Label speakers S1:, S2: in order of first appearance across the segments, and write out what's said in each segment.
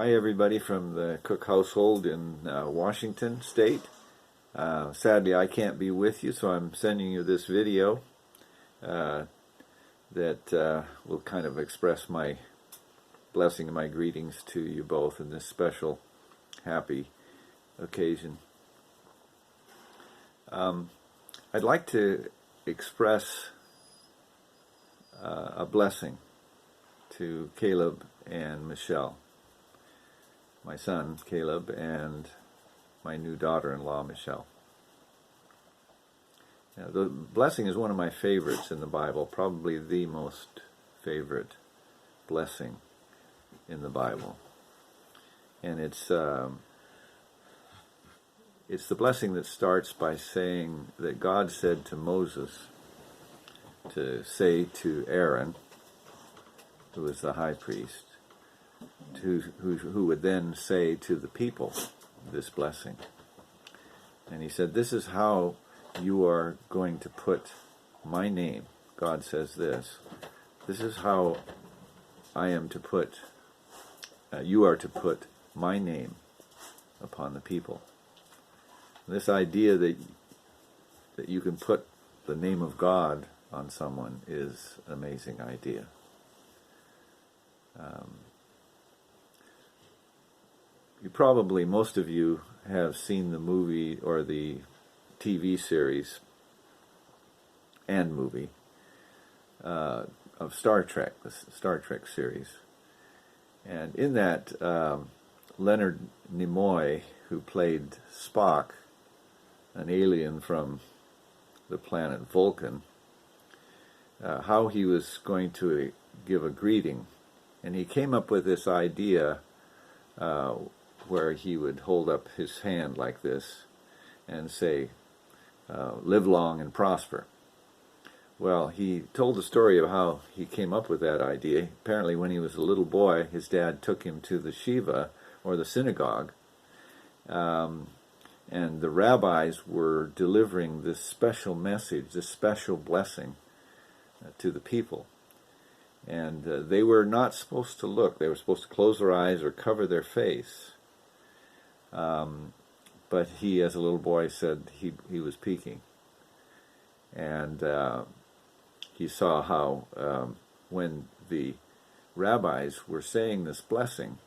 S1: Hi everybody from the Cook household in Washington State. Sadly I can't be with you, so I'm sending you this video that will kind of express my blessing and my greetings to you both in this special happy occasion. I'd like to express a blessing to Caleb and Michelle, my son Caleb, and my new daughter-in-law Michelle. Now, the blessing is one of my favorites in the Bible, probably the most favorite blessing in the Bible. And it's the blessing that starts by saying that God said to Moses to say to Aaron, who was the high priest, who would then say to the people this blessing. And he said, this is how you are going to put my name. God says this. This is how I am to put, you are to put my name upon the people. This idea that you can put the name of God on someone is an amazing idea. Most of you have seen the movie or the TV series and movie of Star Trek, the Star Trek series. And in that, Leonard Nimoy, who played Spock, an alien from the planet Vulcan, how he was going to give a greeting. And he came up with this idea where he would hold up his hand like this and say, live long and prosper. Well, he told the story of how he came up with that idea. Apparently when he was a little boy, his dad took him to the shiva, or the synagogue, and the rabbis were delivering this special message, this special blessing to the people. And they were not supposed to look. They were supposed to close their eyes or cover their face. But he, as a little boy, said he was peeking. And he saw how when the rabbis were saying this blessing,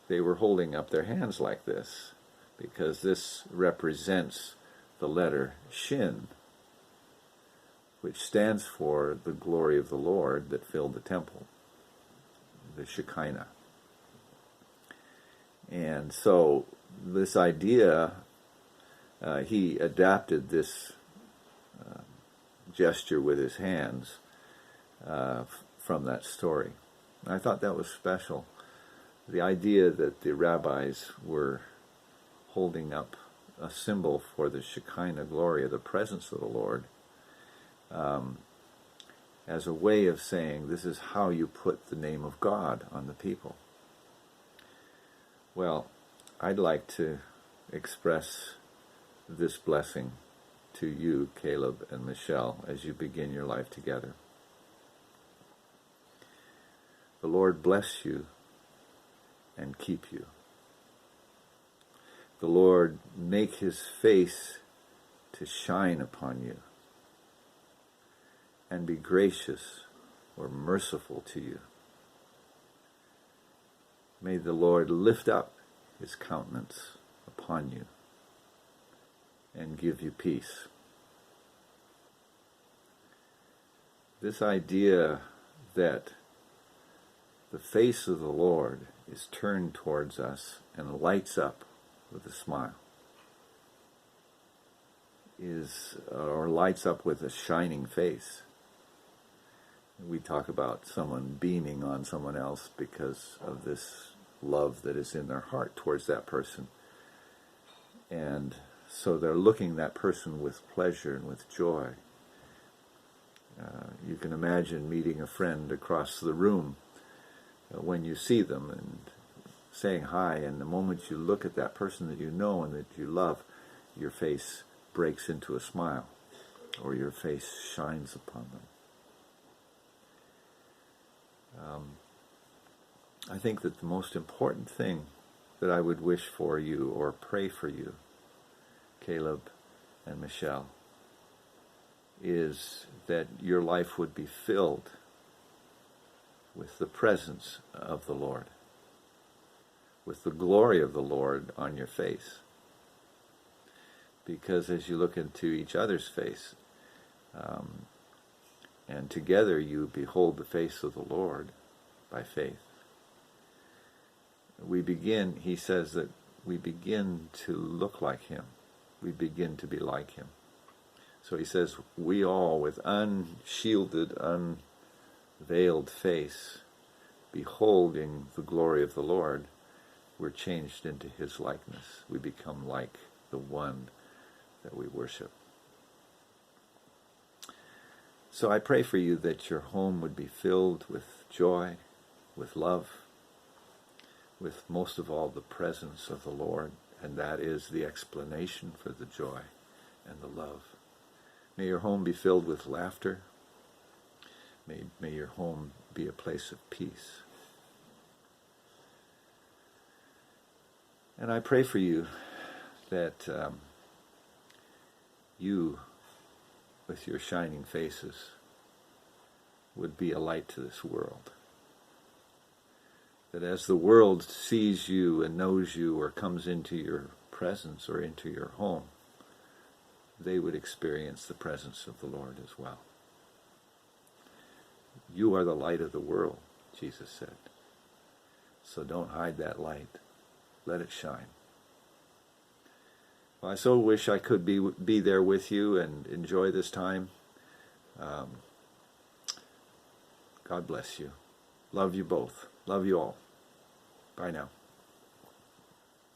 S1: they were holding up their hands like this, because this represents the letter Shin, which stands for the glory of the Lord that filled the temple, the Shekinah. And so this idea, he adapted this gesture with his hands from that story. And I thought that was special. The idea that the rabbis were holding up a symbol for the Shekinah glory, of the presence of the Lord, as a way of saying this is how you put the name of God on the people. Well, I'd like to express this blessing to you, Caleb and Michelle, as you begin your life together. The Lord bless you and keep you. The Lord make his face to shine upon you and be gracious or merciful to you. May the Lord lift up his countenance upon you and give you peace. This idea that the face of the Lord is turned towards us and lights up with a smile, or lights up with a shining face. We talk about someone beaming on someone else because of this love that is in their heart towards that person. And so they're looking at that person with pleasure and with joy. You can imagine meeting a friend across the room when you see them and saying hi, and the moment you look at that person that you know and that you love, your face breaks into a smile, or your face shines upon them. I think that the most important thing that I would wish for you or pray for you, Caleb and Michelle, is that your life would be filled with the presence of the Lord, with the glory of the Lord on your face. Because as you look into each other's face, and together you behold the face of the Lord by faith, he says that we begin to look like him. We begin to be like him. So he says, we all with unshielded, unveiled face, beholding the glory of the Lord, we're changed into his likeness. We become like the one that we worship. So I pray for you that your home would be filled with joy, with love, with most of all the presence of the Lord, and that is the explanation for the joy and the love. May your home be filled with laughter. May your home be a place of peace. And I pray for you that you, with your shining faces, would be a light to this world. That as the world sees you and knows you or comes into your presence or into your home, they would experience the presence of the Lord as well. You are the light of the world, Jesus said. So don't hide that light. Let it shine. Well, I so wish I could be there with you and enjoy this time. God bless you. Love you both. Love you all. Bye now.